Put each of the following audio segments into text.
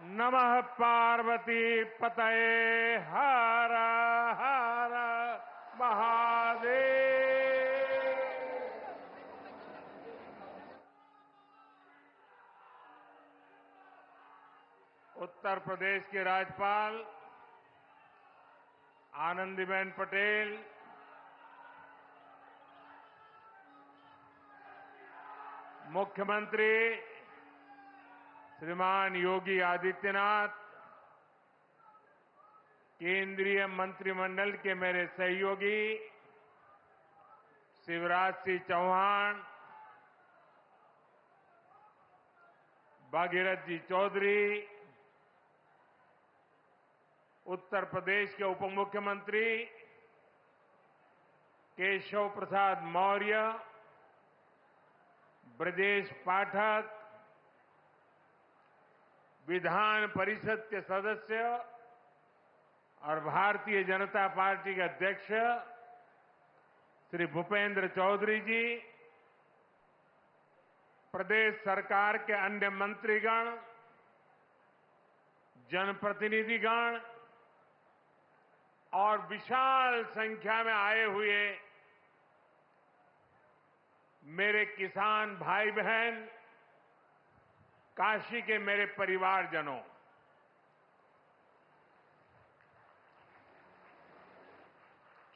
नमः पार्वती पतये हर हर महादेव। उत्तर प्रदेश के राज्यपाल आनंदीबेन पटेल, मुख्यमंत्री श्रीमान योगी आदित्यनाथ, केंद्रीय मंत्रिमंडल के मेरे सहयोगी शिवराज सिंह चौहान, भागीरथ जी चौधरी, उत्तर प्रदेश के उप मुख्यमंत्री केशव प्रसाद मौर्य, ब्रजेश पाठक, विधान परिषद के सदस्य और भारतीय जनता पार्टी के अध्यक्ष श्री भूपेंद्र चौधरी जी, प्रदेश सरकार के अन्य मंत्रीगण, जनप्रतिनिधिगण और विशाल संख्या में आए हुए मेरे किसान भाई बहन, काशी के मेरे परिवारजनों,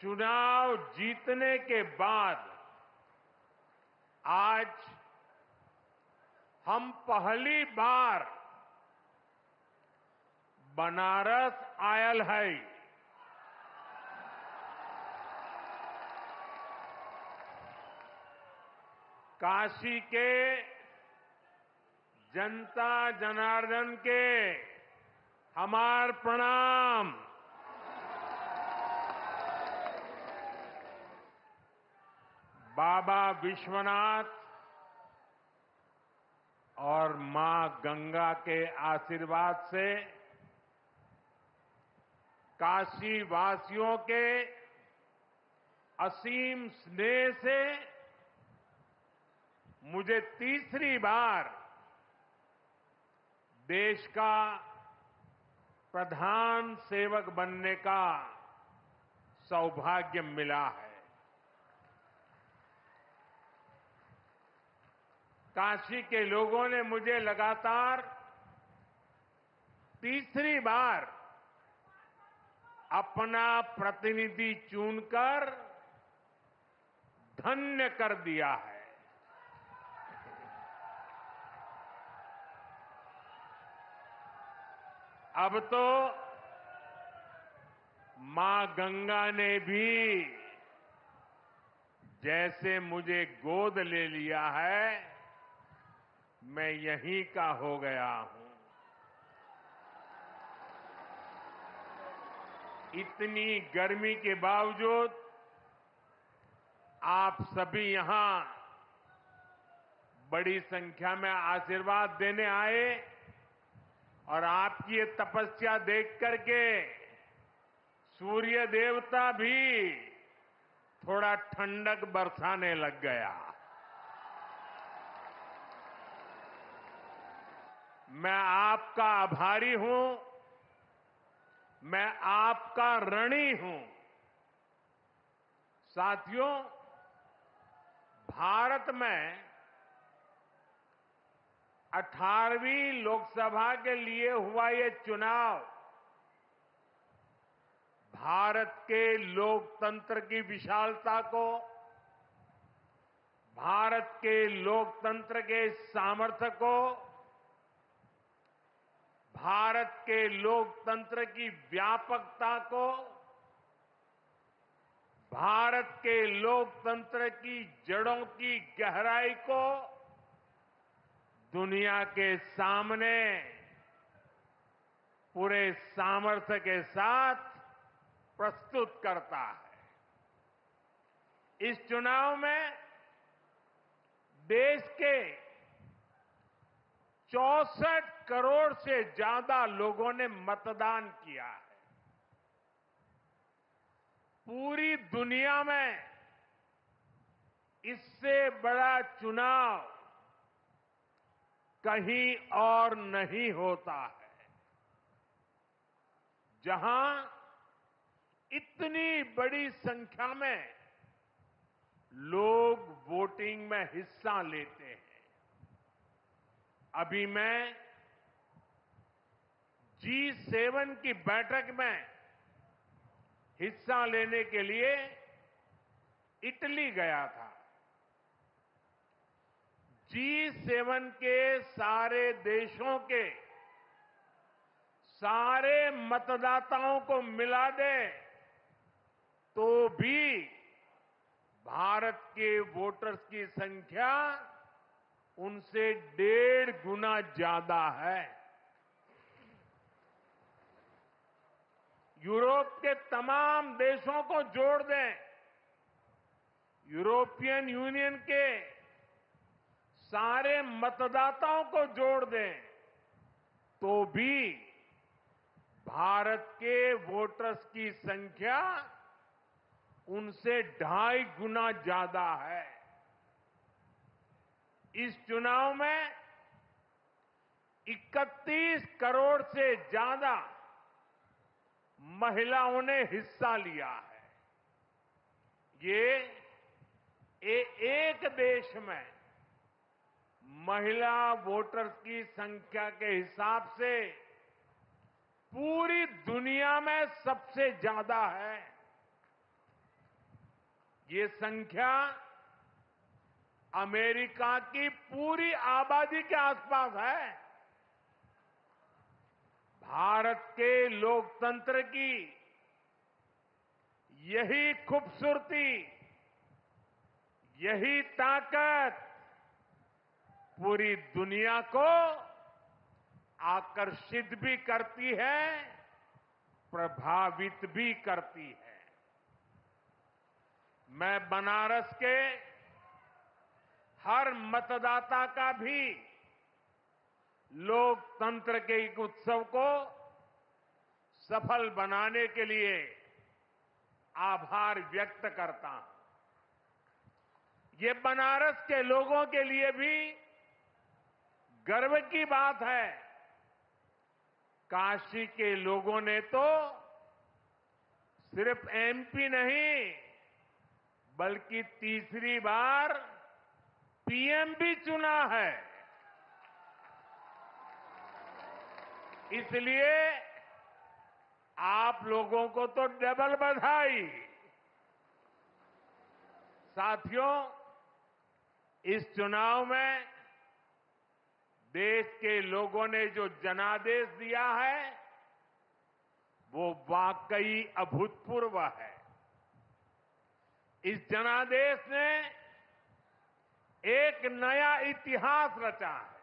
चुनाव जीतने के बाद आज हम पहली बार बनारस आयल है। काशी के जनता जनार्दन के हमार प्रणाम। बाबा विश्वनाथ और मां गंगा के आशीर्वाद से काशी वासियों के असीम स्नेह से मुझे तीसरी बार देश का प्रधान सेवक बनने का सौभाग्य मिला है। काशी के लोगों ने मुझे लगातार तीसरी बार अपना प्रतिनिधि चुनकर धन्य कर दिया है। अब तो मां गंगा ने भी जैसे मुझे गोद ले लिया है, मैं यहीं का हो गया हूं। इतनी गर्मी के बावजूद आप सभी यहां बड़ी संख्या में आशीर्वाद देने आए और आपकी ये तपस्या देख करके सूर्य देवता भी थोड़ा ठंडक बरसाने लग गया। मैं आपका आभारी हूं, मैं आपका ऋणी हूं। साथियों, भारत में 18वीं लोकसभा के लिए हुआ ये चुनाव भारत के लोकतंत्र की विशालता को, भारत के लोकतंत्र के सामर्थ्य को, भारत के लोकतंत्र की व्यापकता को, भारत के लोकतंत्र की जड़ों की गहराई को दुनिया के सामने पूरे सामर्थ्य के साथ प्रस्तुत करता है। इस चुनाव में देश के 64 करोड़ से ज्यादा लोगों ने मतदान किया है। पूरी दुनिया में इससे बड़ा चुनाव कहीं और नहीं होता है। जहां इतनी बड़ी संख्या में लोग वोटिंग में हिस्सा लेते हैं। अभी मैं G7 की बैठक में हिस्सा लेने के लिए इटली गया था। G7 के सारे देशों के सारे मतदाताओं को मिला दे तो भी भारत के वोटर्स की संख्या उनसे 1.5 गुना ज्यादा है। यूरोप के तमाम देशों को जोड़ दें, यूरोपियन यूनियन के सारे मतदाताओं को जोड़ दें तो भी भारत के वोटर्स की संख्या उनसे 2.5 गुना ज्यादा है। इस चुनाव में 31 करोड़ से ज्यादा महिलाओं ने हिस्सा लिया है। ये एक देश में महिला वोटर्स की संख्या के हिसाब से पूरी दुनिया में सबसे ज्यादा है। ये संख्या अमेरिका की पूरी आबादी के आसपास है। भारत के लोकतंत्र की यही खूबसूरती, यही ताकत पूरी दुनिया को आकर्षित भी करती है, प्रभावित भी करती है। मैं बनारस के हर मतदाता का भी लोकतंत्र के एक उत्सव को सफल बनाने के लिए आभार व्यक्त करता हूं। ये बनारस के लोगों के लिए भी गर्व की बात है। काशी के लोगों ने तो सिर्फ MP नहीं बल्कि तीसरी बार PM भी चुना है। इसलिए आप लोगों को तो डबल बधाई। साथियों, इस चुनाव में देश के लोगों ने जो जनादेश दिया है वो वाकई अभूतपूर्व है। इस जनादेश ने एक नया इतिहास रचा है।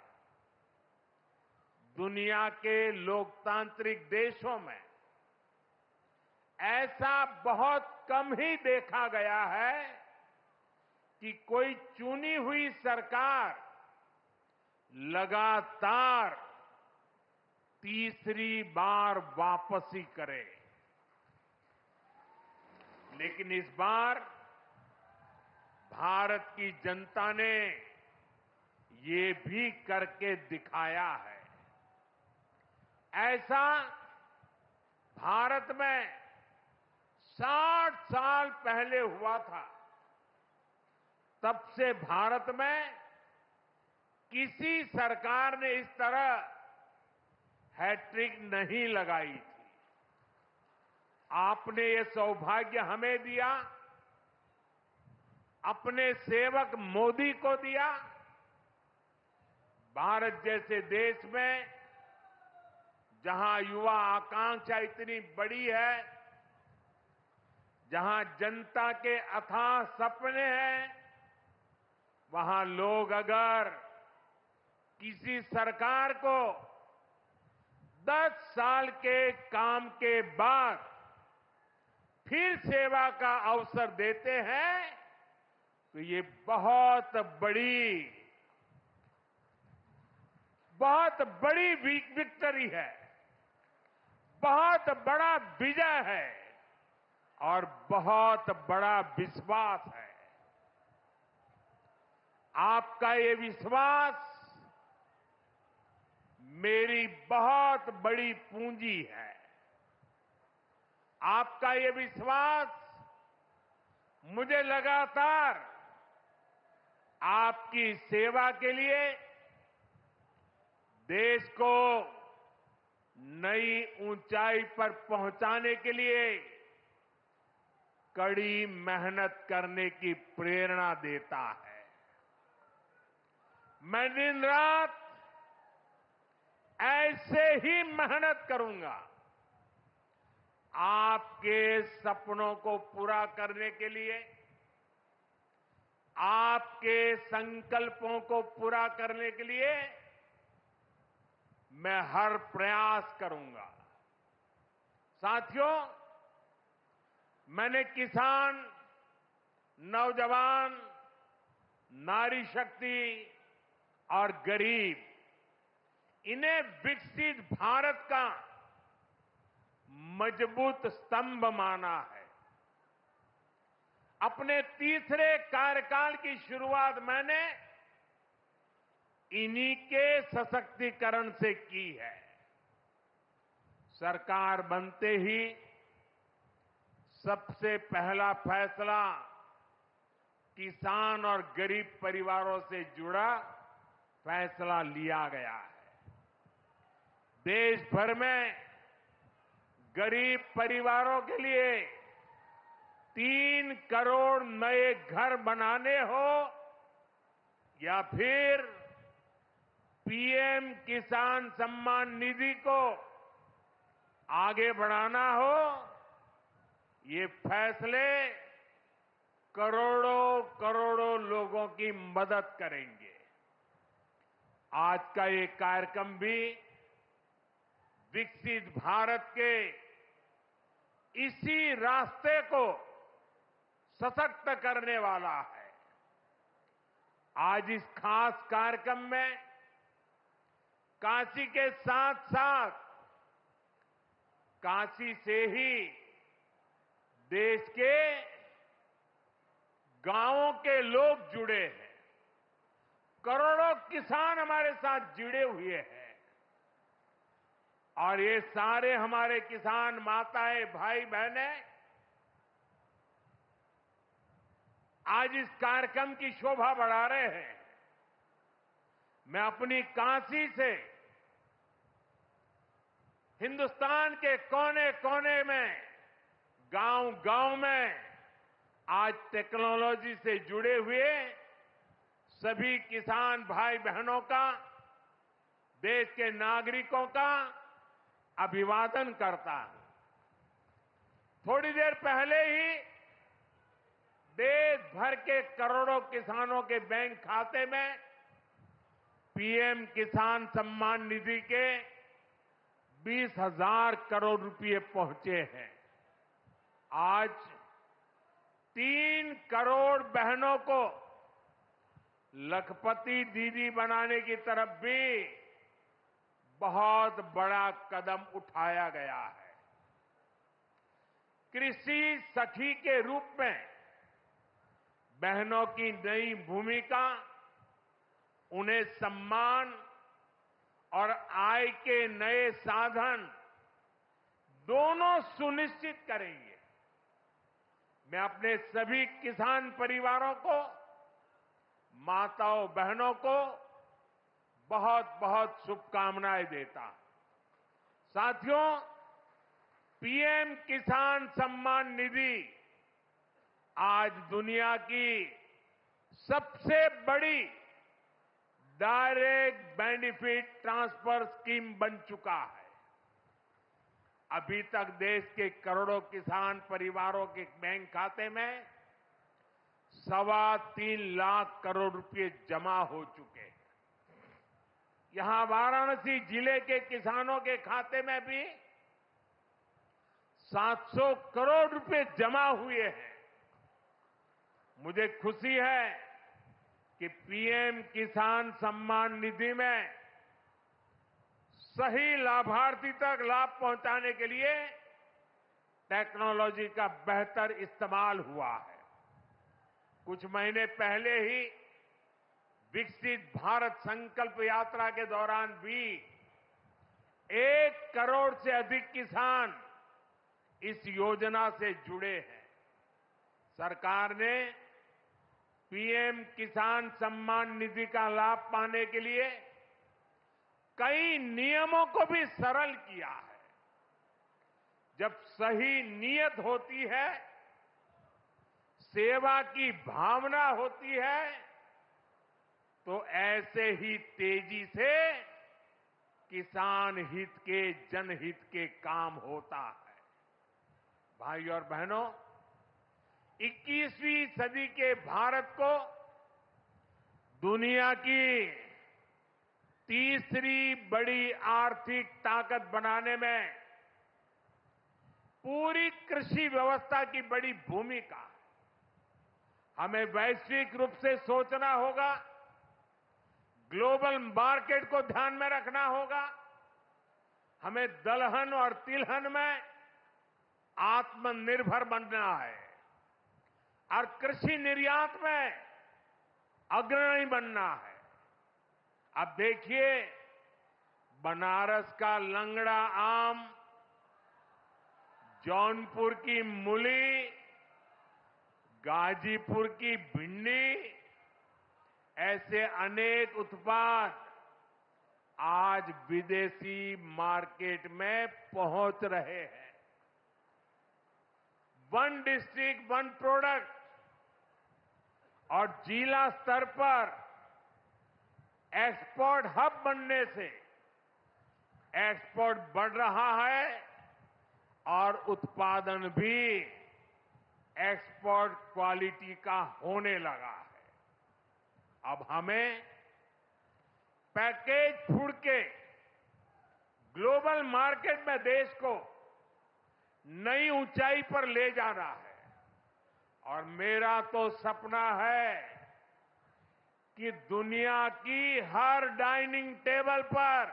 दुनिया के लोकतांत्रिक देशों में ऐसा बहुत कम ही देखा गया है कि कोई चुनी हुई सरकार लगातार तीसरी बार वापसी करे। लेकिन इस बार भारत की जनता ने ये भी करके दिखाया है। ऐसा भारत में 60 साल पहले हुआ था। तब से भारत में किसी सरकार ने इस तरह हैट्रिक नहीं लगाई थी। आपने ये सौभाग्य हमें दिया, अपने सेवक मोदी को दिया। भारत जैसे देश में जहां युवा आकांक्षा इतनी बड़ी है, जहां जनता के अथाह सपने हैं, वहां लोग अगर किसी सरकार को 10 साल के काम के बाद फिर सेवा का अवसर देते हैं तो ये बहुत बड़ी विक्ट्री है, बहुत बड़ा विजय है और बहुत बड़ा विश्वास है। आपका ये विश्वास मेरी बहुत बड़ी पूंजी है। आपका ये विश्वास मुझे लगातार आपकी सेवा के लिए देश को नई ऊंचाई पर पहुंचाने के लिए कड़ी मेहनत करने की प्रेरणा देता है। मैं दिन रात ऐसे ही मेहनत करूंगा आपके सपनों को पूरा करने के लिए, आपके संकल्पों को पूरा करने के लिए मैं हर प्रयास करूंगा। साथियों, मैंने किसान, नौजवान, नारी शक्ति और गरीब, इन्हें विकसित भारत का मजबूत स्तंभ माना है। अपने तीसरे कार्यकाल की शुरुआत मैंने इन्हीं के सशक्तिकरण से की है। सरकार बनते ही सबसे पहला फैसला किसान और गरीब परिवारों से जुड़ा फैसला लिया गया है। देश भर में गरीब परिवारों के लिए 3 करोड़ नए घर बनाने हो या फिर पीएम किसान सम्मान निधि को आगे बढ़ाना हो, ये फैसले करोड़ों करोड़ों लोगों की मदद करेंगे। आज का ये कार्यक्रम भी विकसित भारत के इसी रास्ते को सशक्त करने वाला है। आज इस खास कार्यक्रम में काशी के साथ साथ काशी से ही देश के गांवों के लोग जुड़े हैं। करोड़ों किसान हमारे साथ जुड़े हुए हैं और ये सारे हमारे किसान माताएं, भाई बहनें आज इस कार्यक्रम की शोभा बढ़ा रहे हैं। मैं अपनी काशी से हिंदुस्तान के कोने कोने में, गांव गांव में आज टेक्नोलॉजी से जुड़े हुए सभी किसान भाई बहनों का, देश के नागरिकों का अभिवादन करता हूं। थोड़ी देर पहले ही देश भर के करोड़ों किसानों के बैंक खाते में पीएम किसान सम्मान निधि के 20,000 करोड़ रुपए पहुंचे हैं। आज 3 करोड़ बहनों को लखपति दीदी बनाने की तरफ भी बहुत बड़ा कदम उठाया गया है। कृषि सखी के रूप में बहनों की नई भूमिका उन्हें सम्मान और आय के नए साधन दोनों सुनिश्चित करेंगे। मैं अपने सभी किसान परिवारों को, माताओं बहनों को बहुत बहुत शुभकामनाएं देता हूं। साथियों, पीएम किसान सम्मान निधि आज दुनिया की सबसे बड़ी डायरेक्ट बेनिफिट ट्रांसफर स्कीम बन चुका है। अभी तक देश के करोड़ों किसान परिवारों के बैंक खाते में 3.25 लाख करोड़ रुपए जमा हो चुके हैं। यहां वाराणसी जिले के किसानों के खाते में भी 700 करोड़ रुपए जमा हुए हैं। मुझे खुशी है कि पीएम किसान सम्मान निधि में सही लाभार्थी तक लाभ पहुंचाने के लिए टेक्नोलॉजी का बेहतर इस्तेमाल हुआ है। कुछ महीने पहले ही विकसित भारत संकल्प यात्रा के दौरान भी 1 करोड़ से अधिक किसान इस योजना से जुड़े हैं। सरकार ने पीएम किसान सम्मान निधि का लाभ पाने के लिए कई नियमों को भी सरल किया है। जब सही नीयत होती है, सेवा की भावना होती है, तो ऐसे ही तेजी से किसान हित के, जनहित के काम होता है। भाई और बहनों, 21वीं सदी के भारत को दुनिया की तीसरी बड़ी आर्थिक ताकत बनाने में पूरी कृषि व्यवस्था की बड़ी भूमिका है। हमें वैश्विक रूप से सोचना होगा, ग्लोबल मार्केट को ध्यान में रखना होगा। हमें दलहन और तिलहन में आत्मनिर्भर बनना है और कृषि निर्यात में अग्रणी बनना है। अब देखिए, बनारस का लंगड़ा आम, जौनपुर की मूली, गाजीपुर की भिंडी, ऐसे अनेक उत्पाद आज विदेशी मार्केट में पहुंच रहे हैं। वन डिस्ट्रिक्ट वन प्रोडक्ट और जिला स्तर पर एक्सपोर्ट हब बनने से एक्सपोर्ट बढ़ रहा है और उत्पादन भी एक्सपोर्ट क्वालिटी का होने लगा है। अब हमें पैकेज फूड के ग्लोबल मार्केट में देश को नई ऊंचाई पर ले जाना है और मेरा तो सपना है कि दुनिया की हर डाइनिंग टेबल पर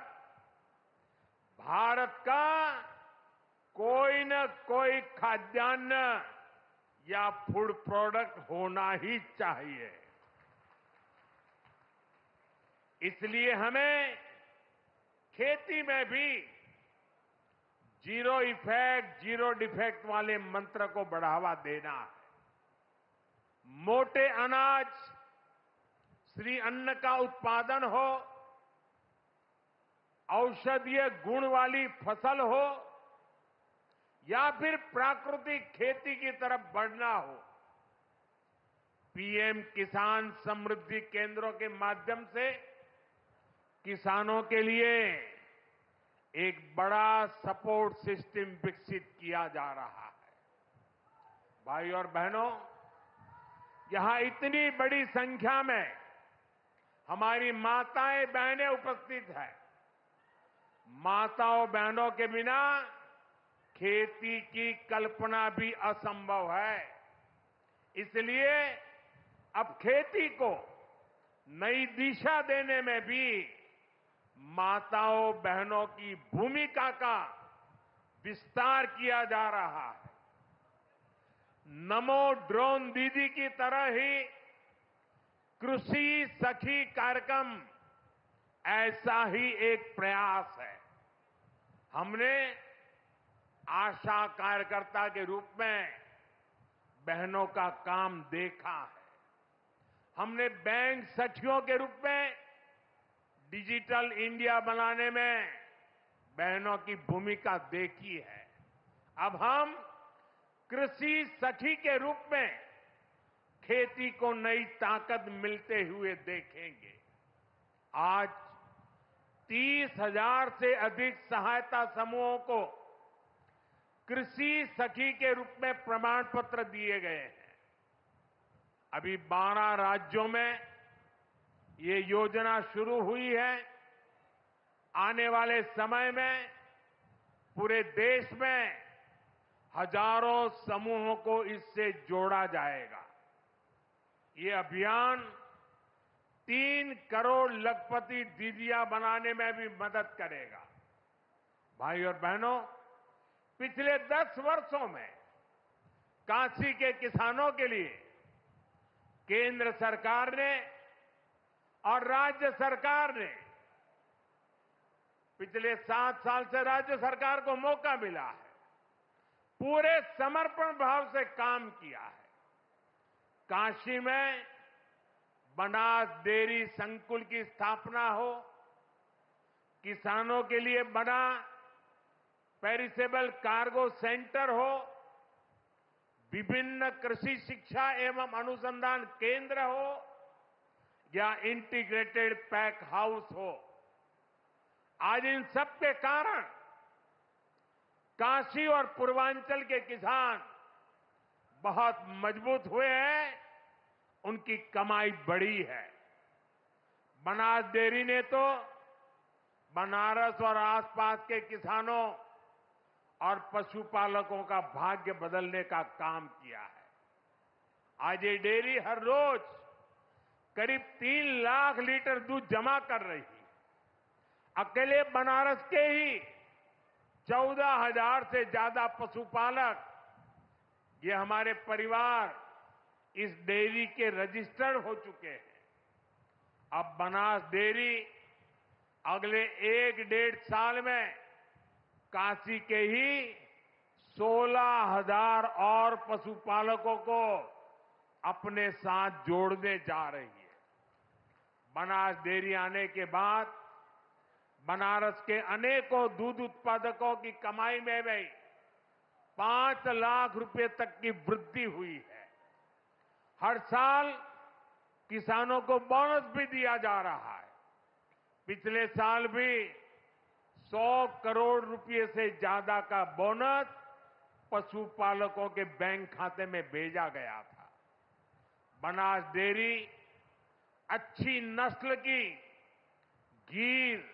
भारत का कोई न कोई खाद्यान्न या फूड प्रोडक्ट होना ही चाहिए। इसलिए हमें खेती में भी जीरो इफेक्ट, जीरो डिफेक्ट वाले मंत्र को बढ़ावा देना है। मोटे अनाज, श्री अन्न का उत्पादन हो, औषधीय गुण वाली फसल हो या फिर प्राकृतिक खेती की तरफ बढ़ना हो, पीएम किसान समृद्धि केंद्रों के माध्यम से किसानों के लिए एक बड़ा सपोर्ट सिस्टम विकसित किया जा रहा है। भाई और बहनों, यहां इतनी बड़ी संख्या में हमारी माताएं बहनें उपस्थित हैं। माताओं बहनों के बिना खेती की कल्पना भी असंभव है। इसलिए अब खेती को नई दिशा देने में भी माताओं बहनों की भूमिका का विस्तार किया जा रहा है। नमो ड्रोन दीदी की तरह ही कृषि सखी कार्यक्रम ऐसा ही एक प्रयास है। हमने आशा कार्यकर्ता के रूप में बहनों का काम देखा है। हमने बैंक सखियों के रूप में डिजिटल इंडिया बनाने में बहनों की भूमिका देखी है। अब हम कृषि सखी के रूप में खेती को नई ताकत मिलते हुए देखेंगे। आज 30,000 से अधिक सहायता समूहों को कृषि सखी के रूप में प्रमाण पत्र दिए गए हैं। अभी 12 राज्यों में ये योजना शुरू हुई है। आने वाले समय में पूरे देश में हजारों समूहों को इससे जोड़ा जाएगा। ये अभियान 3 करोड़ लखपति दीदियां बनाने में भी मदद करेगा। भाई और बहनों, पिछले 10 वर्षों में काशी के किसानों के लिए केंद्र सरकार ने और राज्य सरकार ने, पिछले 7 साल से राज्य सरकार को मौका मिला है, पूरे समर्पण भाव से काम किया है। काशी में बनास डेयरी संकुल की स्थापना हो, किसानों के लिए बना पेरिसेबल कार्गो सेंटर हो, विभिन्न कृषि शिक्षा एवं अनुसंधान केंद्र हो या इंटीग्रेटेड पैक हाउस हो, आज इन सब के कारण काशी और पूर्वांचल के किसान बहुत मजबूत हुए हैं, उनकी कमाई बढ़ी है। बनास डेयरी ने तो बनारस और आसपास के किसानों और पशुपालकों का भाग्य बदलने का काम किया है। आज ये डेयरी हर रोज करीब 3 लाख लीटर दूध जमा कर रही है। अकेले बनारस के ही 14,000 से ज्यादा पशुपालक, ये हमारे परिवार इस डेयरी के रजिस्टर्ड हो चुके हैं। अब बनास डेयरी अगले 1-1.5 साल में काशी के ही 16,000 और पशुपालकों को अपने साथ जोड़ने जा रही है। बनास डेयरी आने के बाद बनारस के अनेकों दूध उत्पादकों की कमाई में भी 5 लाख रुपए तक की वृद्धि हुई है। हर साल किसानों को बोनस भी दिया जा रहा है। पिछले साल भी 100 करोड़ रुपए से ज्यादा का बोनस पशुपालकों के बैंक खाते में भेजा गया था। बनास डेयरी अच्छी नस्ल की गीर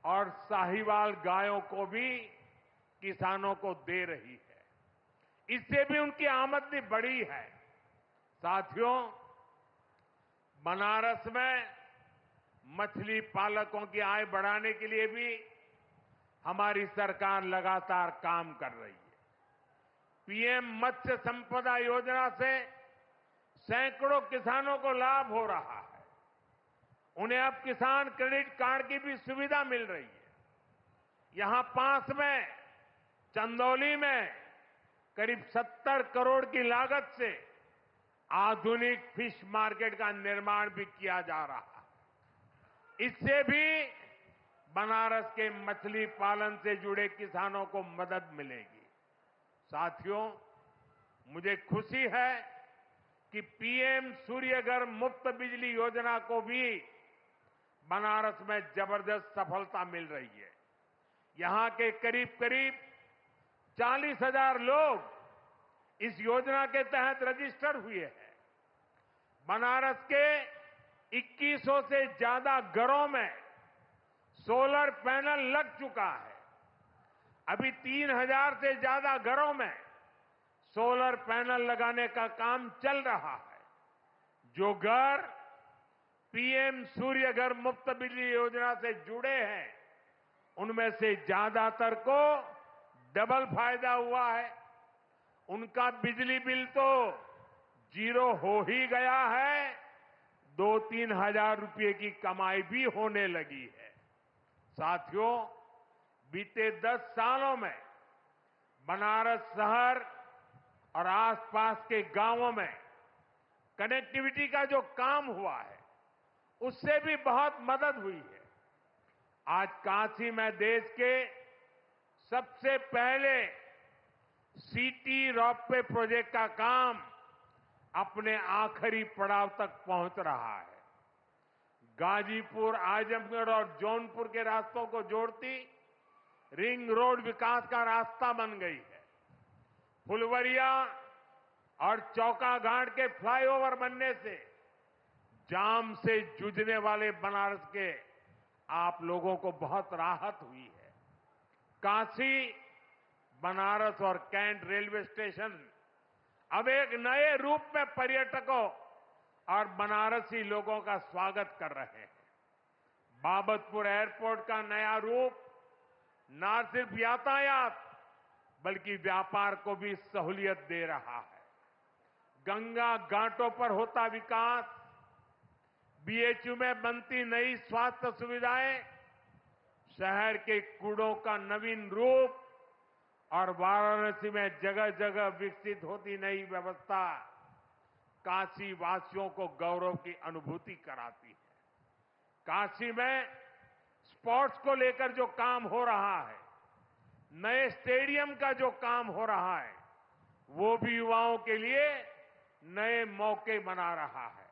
और साहिवाल गायों को भी किसानों को दे रही है। इससे भी उनकी आमदनी बढ़ी है। साथियों, बनारस में मछली पालकों की आय बढ़ाने के लिए भी हमारी सरकार लगातार काम कर रही है। पीएम मत्स्य संपदा योजना से सैकड़ों किसानों को लाभ हो रहा है। उन्हें अब किसान क्रेडिट कार्ड की भी सुविधा मिल रही है। यहां पास में चंदौली में करीब 70 करोड़ की लागत से आधुनिक फिश मार्केट का निर्माण भी किया जा रहा है। इससे भी बनारस के मछली पालन से जुड़े किसानों को मदद मिलेगी। साथियों, मुझे खुशी है कि पीएम सूर्यघर मुफ्त बिजली योजना को भी बनारस में जबरदस्त सफलता मिल रही है। यहां के करीब 40,000 लोग इस योजना के तहत रजिस्टर हुए हैं। बनारस के 2100 से ज्यादा घरों में सोलर पैनल लग चुका है। अभी 3,000 से ज्यादा घरों में सोलर पैनल लगाने का काम चल रहा है। जो घर पीएम सूर्यघर मुफ्त बिजली योजना से जुड़े हैं, उनमें से ज्यादातर को डबल फायदा हुआ है। उनका बिजली बिल तो 0 हो ही गया है, 2-3 हजार रुपये की कमाई भी होने लगी है। साथियों, बीते 10 सालों में बनारस शहर और आसपास के गांवों में कनेक्टिविटी का जो काम हुआ है, उससे भी बहुत मदद हुई है। आज काशी में देश के सबसे पहले सिटी रोपवे प्रोजेक्ट का काम अपने आखिरी पड़ाव तक पहुंच रहा है। गाजीपुर, आजमगढ़ और जौनपुर के रास्तों को जोड़ती रिंग रोड विकास का रास्ता बन गई है। फुलवरिया और चौका घाट के फ्लाईओवर बनने से जाम से जूझने वाले बनारस के आप लोगों को बहुत राहत हुई है। काशी, बनारस और कैंट रेलवे स्टेशन अब एक नए रूप में पर्यटकों और बनारसी लोगों का स्वागत कर रहे हैं। बाबतपुर एयरपोर्ट का नया रूप न सिर्फ यातायात बल्कि व्यापार को भी सहूलियत दे रहा है। गंगा घाटों पर होता विकास, बीएचयू में बनती नई स्वास्थ्य सुविधाएं, शहर के कूड़ों का नवीन रूप और वाराणसी में जगह जगह विकसित होती नई व्यवस्था काशी वासियों को गौरव की अनुभूति कराती है। काशी में स्पोर्ट्स को लेकर जो काम हो रहा है, नए स्टेडियम का जो काम हो रहा है, वो भी युवाओं के लिए नए मौके बना रहा है।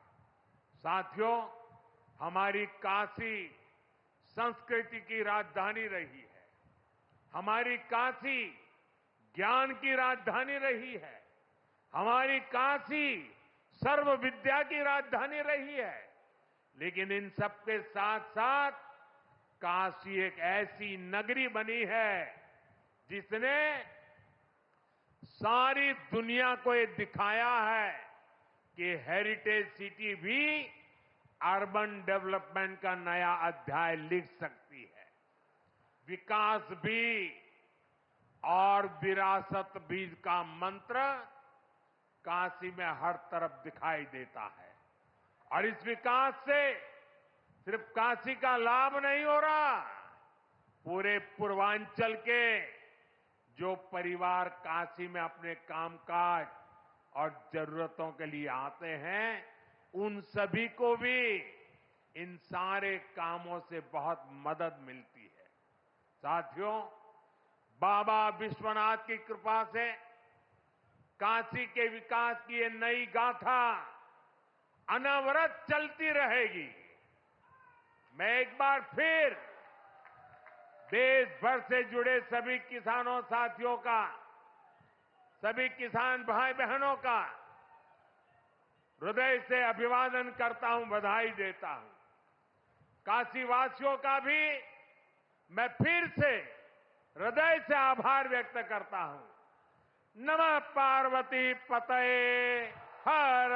साथियों, हमारी काशी संस्कृति की राजधानी रही है। हमारी काशी ज्ञान की राजधानी रही है। हमारी काशी सर्व विद्या की राजधानी रही है। लेकिन इन सबके साथ साथ काशी एक ऐसी नगरी बनी है जिसने सारी दुनिया को ये दिखाया है कि हेरिटेज सिटी भी अर्बन डेवलपमेंट का नया अध्याय लिख सकती है। विकास भी और विरासत भी का मंत्र काशी में हर तरफ दिखाई देता है। और इस विकास से सिर्फ काशी का लाभ नहीं हो रहा, पूरे पूर्वांचल के जो परिवार काशी में अपने कामकाज और जरूरतों के लिए आते हैं, उन सभी को भी इन सारे कामों से बहुत मदद मिलती है। साथियों, बाबा विश्वनाथ की कृपा से काशी के विकास की ये नई गाथा अनवरत चलती रहेगी। मैं एक बार फिर देश भर से जुड़े सभी किसानों साथियों का, सभी किसान भाई बहनों का हृदय से अभिवादन करता हूं, बधाई देता हूं। काशीवासियों का भी मैं फिर से हृदय से आभार व्यक्त करता हूं। नमः पार्वती पतये हर